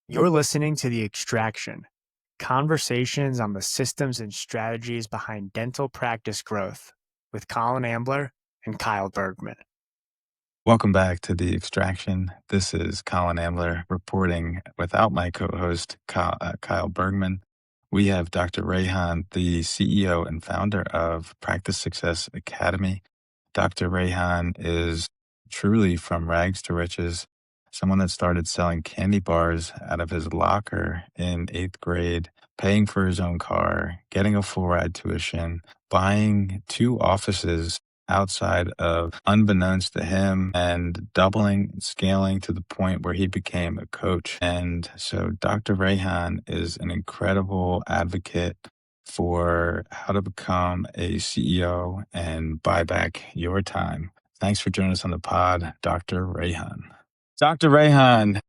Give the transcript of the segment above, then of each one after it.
You're listening to The Extraction, conversations on the systems and strategies behind dental practice growth with Colin Ambler and Kyle Bergman. Welcome back to The Extraction. This is Colin Ambler reporting without my co-host, Kyle Bergman. We have Dr. Rehan, the CEO and founder of Practice Success Academy. Dr. Rehan is truly from rags to riches, someone that started selling candy bars out of his locker in 8th grade, paying for his own car, getting a full ride tuition, buying 2 offices outside of unbeknownst to him, and doubling, scaling to the point where he became a coach. And so Dr. Rehan is an incredible advocate for how to become a CEO and buy back your time. Thanks for joining us on the pod, Dr. Rehan. Dr. Rehan,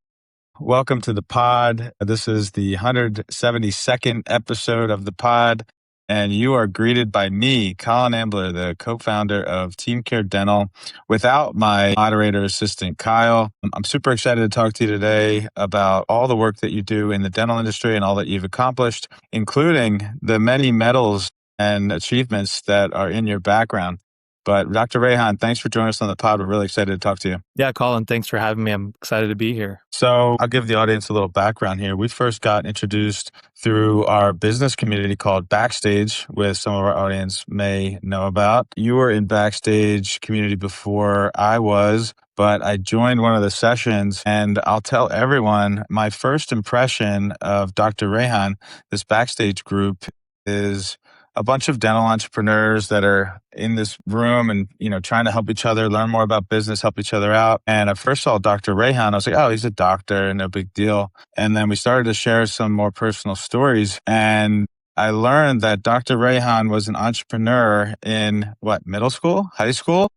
welcome to the pod. This is the 172nd episode of the pod, and you are greeted by me, Colin Ambler, the co-founder of Team Care Dental, without my moderator assistant, Kyle. I'm super excited to talk to you today about all the work that you do in the dental industry and all that you've accomplished, including the many medals and achievements that are in your background. But Dr. Rehan, thanks for joining us on the pod. We're really excited to talk to you. Yeah, Colin, thanks for having me. I'm excited to be here. So I'll give the audience a little background here. We first got introduced through our business community called Backstage, which some of our audience may know about. You were in Backstage community before I was, but I joined one of the sessions, and I'll tell everyone my first impression of Dr. Rehan, this Backstage group, is a bunch of dental entrepreneurs that are in this room and, trying to help each other, learn more about business, help each other out. And I first saw Dr. Rehan. I was like, oh, he's a doctor and no big deal. And then we started to share some more personal stories. And I learned that Dr. Rehan was an entrepreneur in middle school, high school?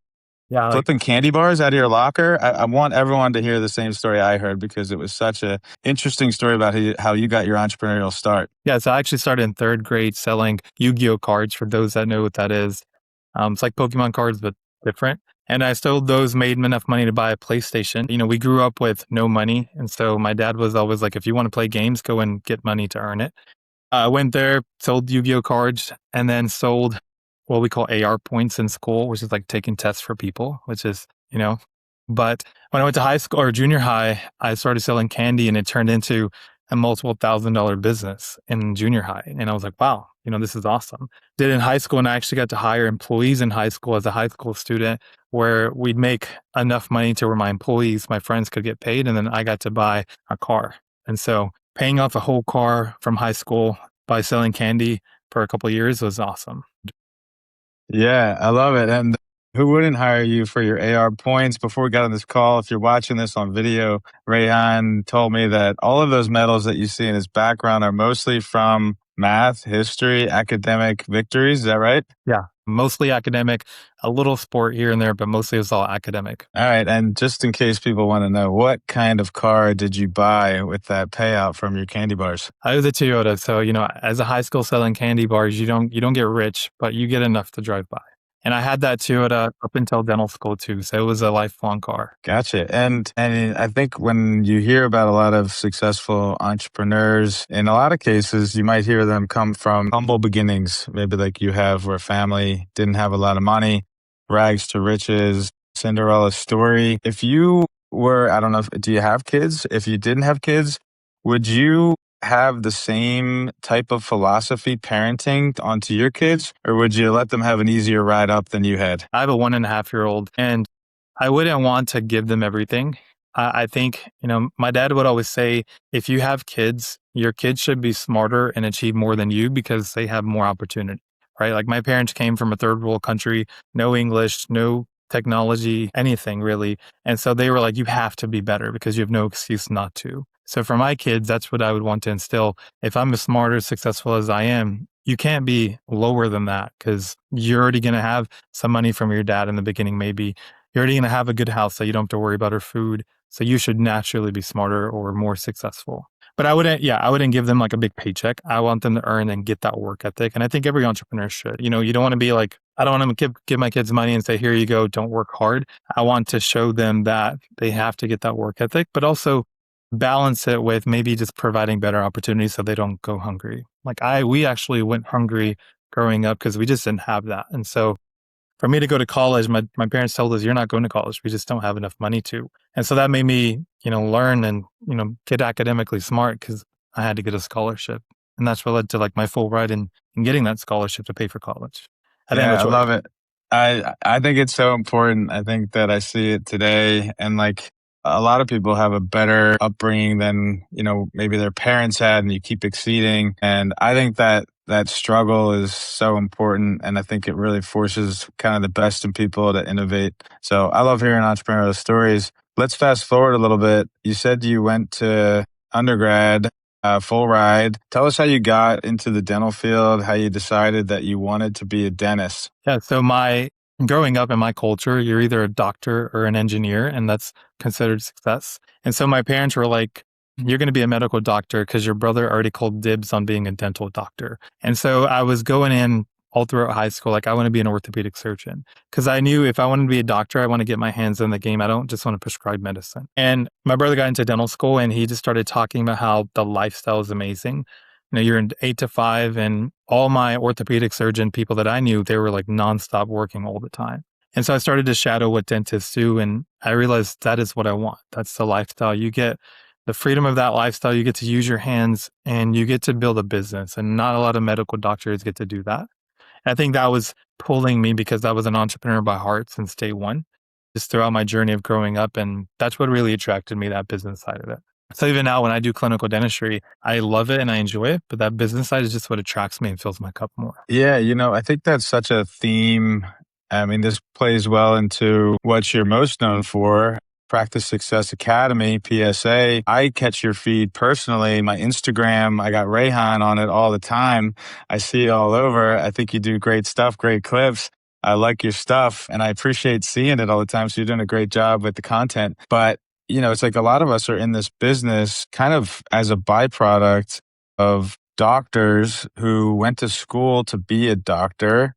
Yeah, Flipping candy bars out of your locker. I want everyone to hear the same story I heard because it was such a interesting story about how you got your entrepreneurial start. Yeah, so I actually started in 3rd grade selling Yu-Gi-Oh cards, for those that know what that is. It's like Pokemon cards, but different. And I sold those, made enough money to buy a PlayStation. We grew up with no money. And so my dad was always like, if you want to play games, go and get money to earn it. I went there, sold Yu-Gi-Oh cards, and then sold what we call AR points in school, which is like taking tests for people, which is, But when I went to high school or junior high, I started selling candy, and it turned into a multiple $1,000 business in junior high. And I was like, wow, this is awesome. Did it in high school, and I actually got to hire employees in high school as a high school student, where we'd make enough money to where my employees, my friends, could get paid. And then I got to buy a car. And so paying off a whole car from high school by selling candy for a couple of years was awesome. Yeah, I love it. And who wouldn't hire you for your AR points? Before we got on this call, if you're watching this on video, Rehan told me that all of those medals that you see in his background are mostly from math, history, academic victories. Is that right? Yeah, mostly academic, a little sport here and there, but mostly it was all academic. All right. And just in case people want to know, what kind of car did you buy with that payout from your candy bars? I was a Toyota. So, as a high school selling candy bars, you don't get rich, but you get enough to drive by. And I had that Toyota up until dental school too. So it was a lifelong car. Gotcha. And I think when you hear about a lot of successful entrepreneurs, in a lot of cases, you might hear them come from humble beginnings, maybe like you have, where family didn't have a lot of money, rags to riches, Cinderella story. If you were, I don't know, do you have kids? If you didn't have kids, would you have the same type of philosophy parenting onto your kids, or would you let them have an easier ride up than you had? I have a 1.5-year-old, and I wouldn't want to give them everything. I think, my dad would always say, if you have kids, your kids should be smarter and achieve more than you because they have more opportunity, right? Like my parents came from a third world country, no English, no technology, anything really. And so they were like, you have to be better because you have no excuse not to. So for my kids, that's what I would want to instill. If I'm as smart or successful as I am, you can't be lower than that because you're already going to have some money from your dad in the beginning, maybe. You're already going to have a good house, so you don't have to worry about her food. So you should naturally be smarter or more successful. But I wouldn't give them like a big paycheck. I want them to earn and get that work ethic. And I think every entrepreneur should. You don't want to be like, I don't want to give my kids money and say, here you go, don't work hard. I want to show them that they have to get that work ethic, but also balance it with maybe just providing better opportunities so they don't go hungry. Like we actually went hungry growing up because we just didn't have that. And so for me to go to college, my parents told us, you're not going to college. We just don't have enough money to. And so that made me, learn and, get academically smart because I had to get a scholarship. And that's what led to like my full ride in getting that scholarship to pay for college. I didn't have Yeah, a I choice. love it. I think it's so important. I think that I see it today, and like a lot of people have a better upbringing than, maybe their parents had, and you keep exceeding. And I think that that struggle is so important, and I think it really forces kind of the best in people to innovate. So I love hearing entrepreneurial stories. Let's fast forward a little bit. You said you went to undergrad, full ride. Tell us how you got into the dental field, how you decided that you wanted to be a dentist. Yeah. So growing up in my culture, you're either a doctor or an engineer, and that's considered success. And so my parents were like, you're going to be a medical doctor because your brother already called dibs on being a dental doctor. And so I was going in all throughout high school, like I want to be an orthopedic surgeon because I knew if I wanted to be a doctor, I want to get my hands in the game. I don't just want to prescribe medicine. And my brother got into dental school and he just started talking about how the lifestyle is amazing. You're in 8 to 5, and all my orthopedic surgeon people that I knew, they were like nonstop working all the time. And so I started to shadow what dentists do, and I realized that is what I want. That's the lifestyle. You get the freedom of that lifestyle. You get to use your hands and you get to build a business, and not a lot of medical doctors get to do that. And I think that was pulling me because I was an entrepreneur by heart since day one, just throughout my journey of growing up. And that's what really attracted me, that business side of it. So even now when I do clinical dentistry, I love it and I enjoy it, but that business side is just what attracts me and fills my cup more. Yeah, I think that's such a theme. I mean, this plays well into what you're most known for. Practice Success Academy, PSA. I catch your feed personally. My Instagram, I got Rehan on it all the time. I see it all over. I think you do great stuff, great clips. I like your stuff and I appreciate seeing it all the time. So you're doing a great job with the content. But, it's like a lot of us are in this business kind of as a byproduct of doctors who went to school to be a doctor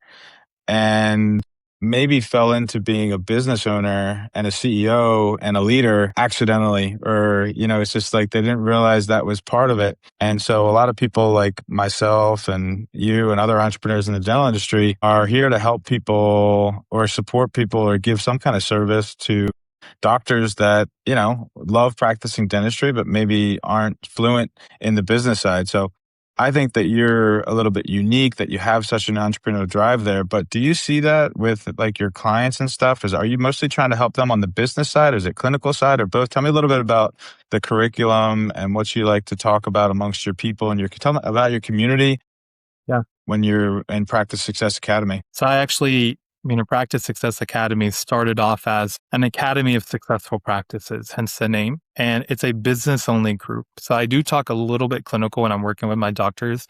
and maybe fell into being a business owner and a CEO and a leader accidentally, or, it's just like they didn't realize that was part of it. And so a lot of people like myself and you and other entrepreneurs in the dental industry are here to help people or support people or give some kind of service to doctors that, love practicing dentistry, but maybe aren't fluent in the business side. So I think that you're a little bit unique that you have such an entrepreneurial drive there. But do you see that with like your clients and stuff? Are you mostly trying to help them on the business side? Is it clinical side or both? Tell me a little bit about the curriculum and what you like to talk about amongst your people and tell me about your community. Yeah. When you're in Practice Success Academy. So I actually, Practice Success Academy started off as an academy of successful practices, hence the name. And it's a business only group. So I do talk a little bit clinical when I'm working with my doctors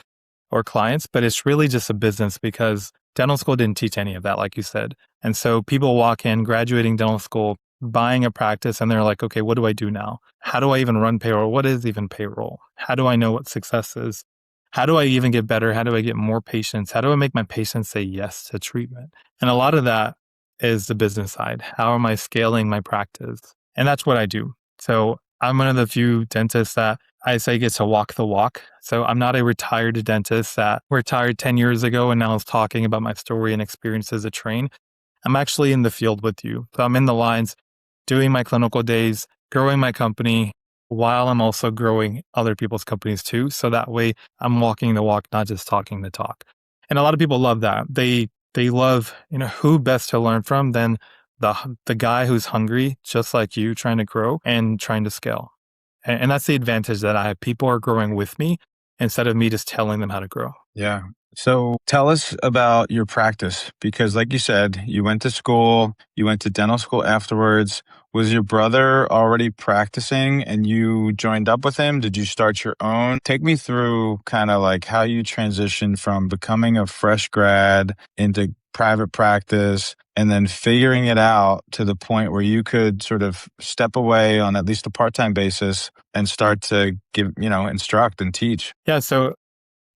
or clients, but it's really just a business because dental school didn't teach any of that, like you said. And so people walk in, graduating dental school, buying a practice, and they're like, okay, what do I do now? How do I even run payroll? What is even payroll? How do I know what success is? How do I even get better? How do I get more patients? How do I make my patients say yes to treatment? And a lot of that is the business side. How am I scaling my practice? And that's what I do. So I'm one of the few dentists that I say gets to walk the walk. So I'm not a retired dentist that retired 10 years ago and now is talking about my story and experiences at train. I'm actually in the field with you. So I'm in the lines doing my clinical days, growing my company, while I'm also growing other people's companies too. So that way I'm walking the walk, not just talking the talk. And a lot of people love that. They love, who best to learn from than the guy who's hungry, just like you, trying to grow and trying to scale. And that's the advantage that I have. People are growing with me instead of me just telling them how to grow. Yeah. So tell us about your practice because like you said, you went to school, you went to dental school afterwards. Was your brother already practicing and you joined up with him? Did you start your own? Take me through kind of like how you transitioned from becoming a fresh grad into private practice and then figuring it out to the point where you could sort of step away on at least a part-time basis and start to give, instruct and teach. Yeah. So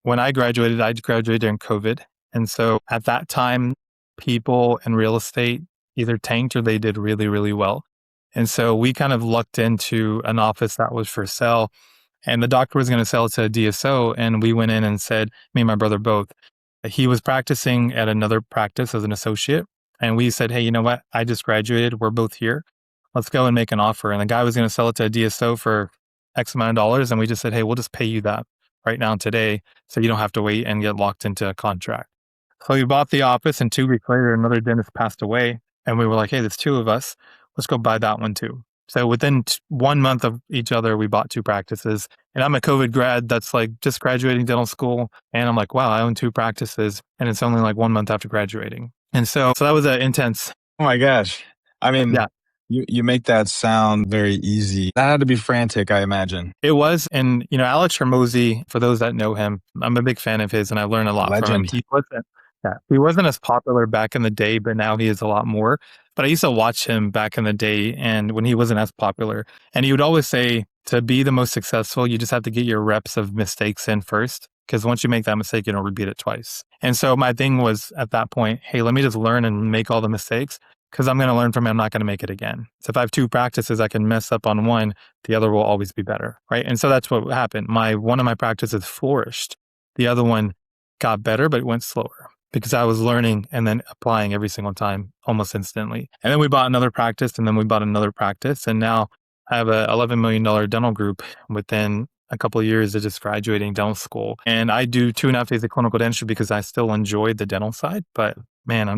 when I graduated during COVID. And so at that time, people in real estate either tanked or they did really, really well. And so we kind of lucked into an office that was for sale, and the doctor was going to sell it to a DSO. And we went in and said, me and my brother both, he was practicing at another practice as an associate. And we said, hey, you know what? I just graduated. We're both here. Let's go and make an offer. And the guy was going to sell it to a DSO for X amount of dollars. And we just said, hey, we'll just pay you that right now today, so you don't have to wait and get locked into a contract. So we bought the office, and 2 weeks later, another dentist passed away. And we were like, hey, there's two of us. Let's go buy that one too. So within 1 month of each other, we bought two practices. And I'm a COVID grad that's like just graduating dental school. And I'm like, wow, I own two practices. And it's only like 1 month after graduating. And so that was an intense. Oh my gosh. I mean, Yeah. You make that sound very easy. That had to be frantic, I imagine. It was. And, Alex Hormozy, for those that know him, I'm a big fan of his and I learned a lot from him. Legend. He wasn't as popular back in the day, but now he is a lot more. But I used to watch him back in the day and when he wasn't as popular. And he would always say, to be the most successful, you just have to get your reps of mistakes in first. Because once you make that mistake, you don't repeat it twice. And so my thing was at that point, hey, let me just learn and make all the mistakes, because I'm going to learn from it. I'm not going to make it again. So if I have two practices, I can mess up on one, the other will always be better, right? And so that's what happened. One of my practices flourished. The other one got better, but it went slower because I was learning and then applying every single time almost instantly. And then we bought another practice, and then we bought another practice. And now I have a $11 million dental group within a couple of years of just graduating dental school. And I do 2.5 days of clinical dentistry because I still enjoyed the dental side. But man, I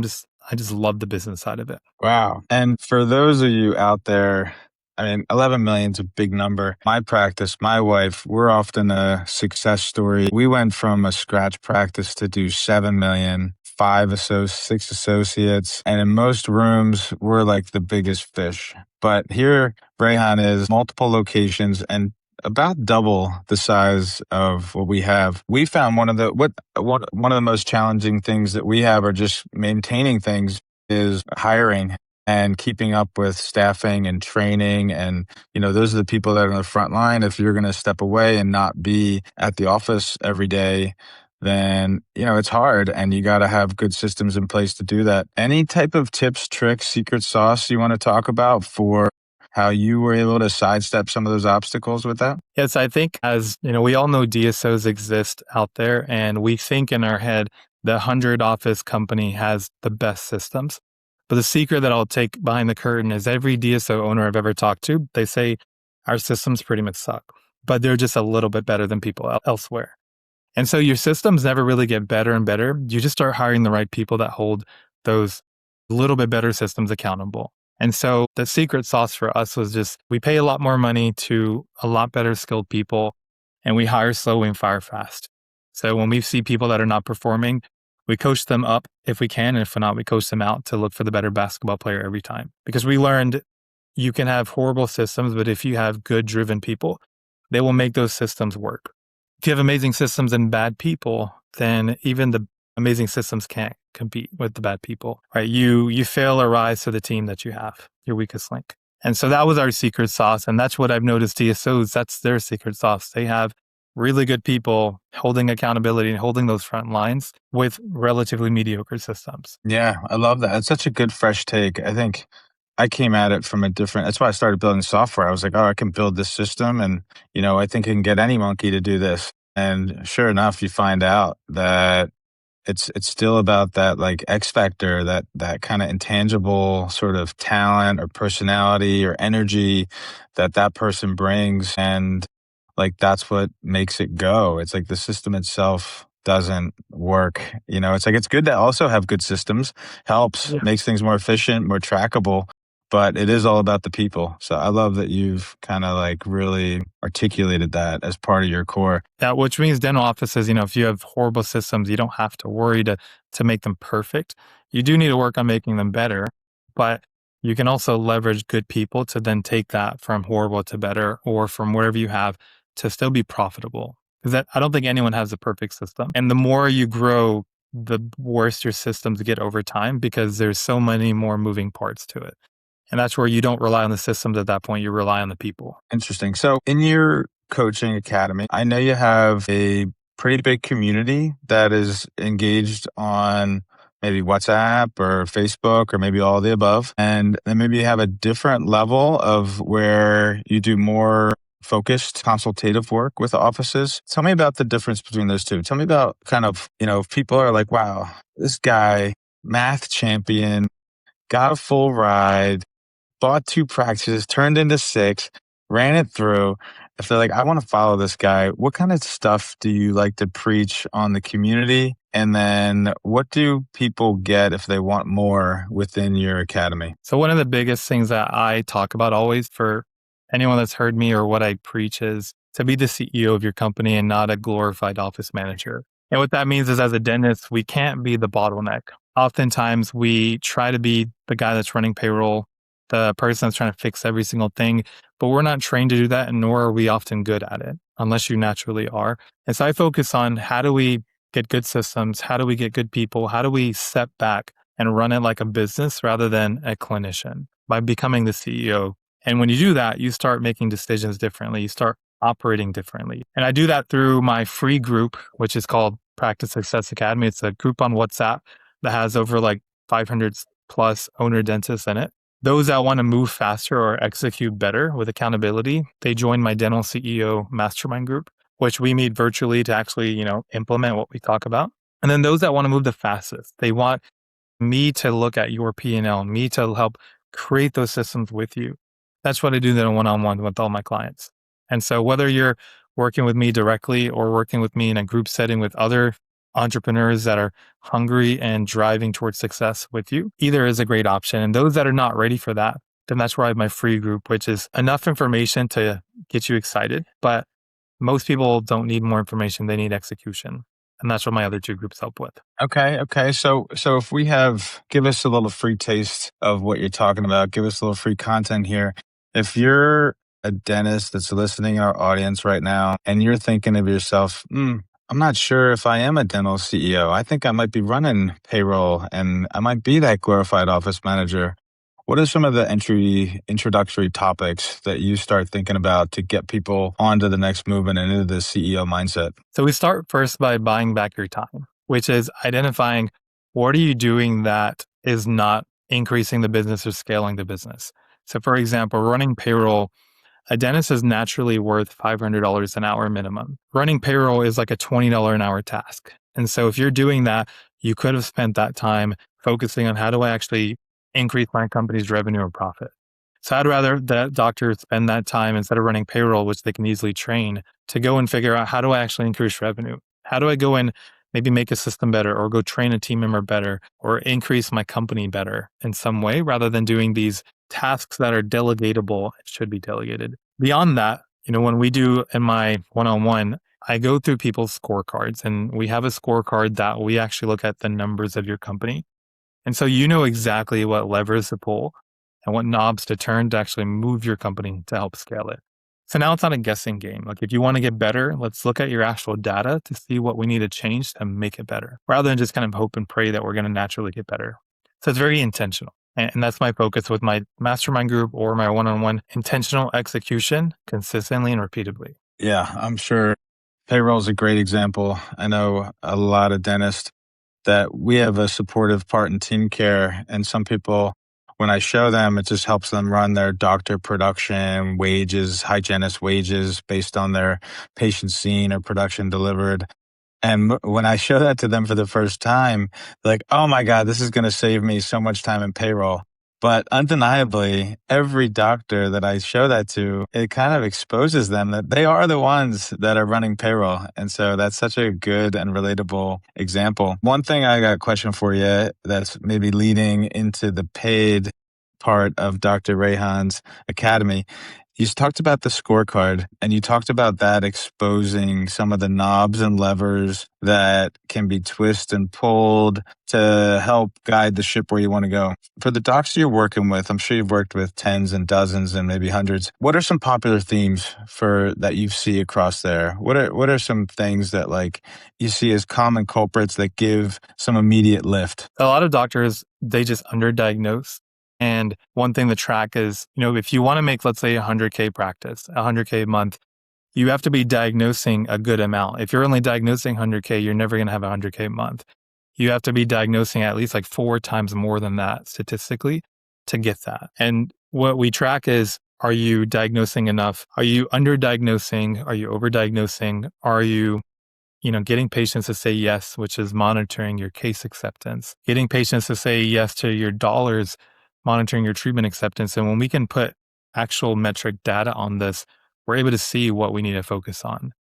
just love the business side of it. Wow. And for those of you out there, I mean, 11 million is a big number. My practice, my wife, we're often a success story. We went from a scratch practice to do 7 million, 6 associates. And in most rooms, we're like the biggest fish. But here, Rehan is multiple locations and about double the size of what we have. We found one of the most challenging things that we have, are just maintaining things, is hiring and keeping up with staffing and training. And, those are the people that are on the front line. If you're going to step away and not be at the office every day, then, it's hard, and you got to have good systems in place to do that. Any type of tips, tricks, secret sauce you want to talk about for how you were able to sidestep some of those obstacles with that? Yes, I think, as we all know, DSOs exist out there, and we think in our head the 100 office company has the best systems. But the secret that I'll take behind the curtain is every DSO owner I've ever talked to, they say our systems pretty much suck, but they're just a little bit better than people elsewhere. And so your systems never really get better and better. You just start hiring the right people that hold those little bit better systems accountable. And so the secret sauce for us was just, we pay a lot more money to a lot better skilled people, and we hire slow and fire fast. So when we see people that are not performing, we coach them up if we can. And if not, we coach them out to look for the better basketball player every time. Because we learned you can have horrible systems, but if you have good driven people, they will make those systems work. If you have amazing systems and bad people, then even the amazing systems can't compete with the bad people, right? You fail or rise to the team that you have, your weakest link. And so that was our secret sauce. And that's what I've noticed DSOs, that's their secret sauce. They have really good people holding accountability and holding those front lines with relatively mediocre systems. Yeah, I love that. It's such a good, fresh take. I think I came at it from that's why I started building software. I was like, oh, I can build this system, and, I think I can get any monkey to do this. And sure enough, you find out that it's still about that like X factor, that kind of intangible sort of talent or personality or energy that person brings. And like, that's what makes it go. It's like the system itself doesn't work. It's like, it's good to also have good systems, helps, makes things more efficient, more trackable, but it is all about the people. So I love that you've kind of like really articulated that as part of your core. Yeah, which means dental offices, if you have horrible systems, you don't have to worry to make them perfect. You do need to work on making them better, but you can also leverage good people to then take that from horrible to better, or from whatever you have to still be profitable. Because I don't think anyone has a perfect system. And the more you grow, the worse your systems get over time, because there's so many more moving parts to it. And that's where you don't rely on the systems at that point. You rely on the people. Interesting. So in your coaching academy, I know you have a pretty big community that is engaged on maybe WhatsApp or Facebook or maybe all of the above. And then maybe you have a different level of where you do more focused consultative work with offices. Tell me about the difference between those two. Tell me about kind of, if people are like, wow, this guy, math champion, got a full ride, bought 2 practices, turned into 6, ran it through. If they're like, I want to follow this guy, what kind of stuff do you like to preach on the community? And then what do people get if they want more within your academy? So one of the biggest things that I talk about always for anyone that's heard me or what I preach is to be the CEO of your company and not a glorified office manager. And what that means is as a dentist, we can't be the bottleneck. Oftentimes we try to be the guy that's running payroll, the person that's trying to fix every single thing, but we're not trained to do that, and nor are we often good at it, unless you naturally are. And so I focus on how do we get good systems? How do we get good people? How do we step back and run it like a business rather than a clinician by becoming the CEO? And when you do that, you start making decisions differently. You start operating differently. And I do that through my free group, which is called Practice Success Academy. It's a group on WhatsApp that has over like 500 plus owner dentists in it. Those that want to move faster or execute better with accountability, they join my dental CEO mastermind group, which we meet virtually to actually, implement what we talk about. And then those that want to move the fastest, they want me to look at your P&L, me to help create those systems with you. That's what I do then one-on-one with all my clients. And so whether you're working with me directly or working with me in a group setting with other entrepreneurs that are hungry and driving towards success with you, either is a great option. And those that are not ready for that, then that's where I have my free group, which is enough information to get you excited. But most people don't need more information. They need execution. And that's what my other 2 groups help with. Okay. So if we give us a little free taste of what you're talking about, give us a little free content here. If you're a dentist that's listening in our audience right now, and you're thinking of yourself, I'm not sure if I am a dental CEO. I think I might be running payroll and I might be that glorified office manager. What are some of the introductory topics that you start thinking about to get people onto the next movement and into the CEO mindset? So we start first by buying back your time, which is identifying what are you doing that is not increasing the business or scaling the business. So for example, running payroll, a dentist is naturally worth $500 an hour minimum. Running payroll is like a $20 an hour task. And so if you're doing that, you could have spent that time focusing on how do I actually increase my company's revenue or profit. So I'd rather that doctor spend that time instead of running payroll, which they can easily train, to go and figure out how do I actually increase revenue? How do I go and maybe make a system better or go train a team member better or increase my company better in some way rather than doing these tasks that are delegatable, it should be delegated. Beyond that, when we do in my one-on-one, I go through people's scorecards and we have a scorecard that we actually look at the numbers of your company. And so you know exactly what levers to pull and what knobs to turn to actually move your company to help scale it. So now it's not a guessing game. Like if you want to get better, let's look at your actual data to see what we need to change to make it better rather than just kind of hope and pray that we're going to naturally get better. So it's very intentional. And that's my focus with my mastermind group or my one-on-one intentional execution consistently and repeatedly. Yeah, I'm sure payroll is a great example. I know a lot of dentists that we have a supportive part in team care. And some people, when I show them, it just helps them run their doctor production wages, hygienist wages based on their patient seen or production delivered. And when I show that to them for the first time, they're like, oh my God, this is going to save me so much time in payroll. But undeniably, every doctor that I show that to, it kind of exposes them that they are the ones that are running payroll. And so that's such a good and relatable example. One thing I got a question for you that's maybe leading into the paid part of Dr. Rehan's academy. You talked about the scorecard and you talked about that exposing some of the knobs and levers that can be twisted and pulled to help guide the ship where you want to go. For the docs you're working with, I'm sure you've worked with tens and dozens and maybe hundreds. What are some popular themes that you see across there? What are some things that like you see as common culprits that give some immediate lift? A lot of doctors, they just underdiagnose. And one thing to track is, if you want to make, let's say, 100K practice, 100K a month, you have to be diagnosing a good amount. If you're only diagnosing 100K, you're never going to have 100K a month. You have to be diagnosing at least like 4 times more than that statistically to get that. And what we track is, are you diagnosing enough? Are you underdiagnosing? Are you overdiagnosing? Are you getting patients to say yes, which is monitoring your case acceptance, getting patients to say yes to your dollars, monitoring your treatment acceptance. And when we can put actual metric data on this, we're able to see what we need to focus on.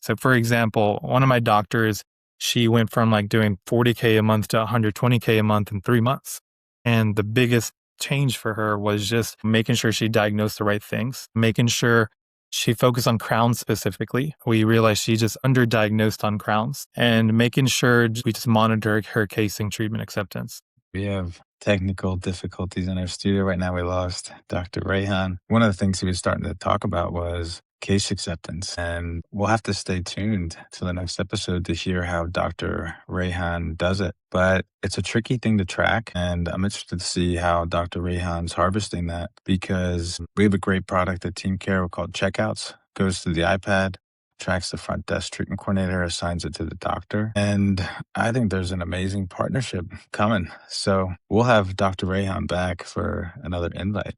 So for example, one of my doctors, she went from like doing 40K a month to 120K a month in 3 months. And the biggest change for her was just making sure she diagnosed the right things, making sure she focused on crowns specifically. We realized she just underdiagnosed on crowns, and making sure we just monitor her casing treatment acceptance. We have technical difficulties in our studio right now. We lost Dr. Rehan. One of the things he was starting to talk about was case acceptance, and we'll have to stay tuned to the next episode to hear how Dr. Rehan does it. But it's a tricky thing to track, and I'm interested to see how Dr. Rehan's harvesting that, because we have a great product at Team Care called Checkouts. Goes to the iPad, tracks the front desk treatment coordinator, assigns it to the doctor. And I think there's an amazing partnership coming. So we'll have Dr. Rehan back for another invite.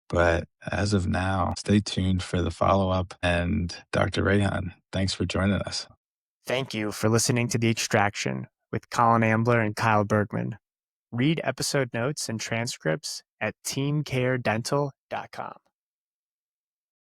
But as of now, stay tuned for the follow-up. And Dr. Rehan, thanks for joining us. Thank you for listening to The Extraction with Colin Ambler and Kyle Bergman. Read episode notes and transcripts at teamcaredental.com.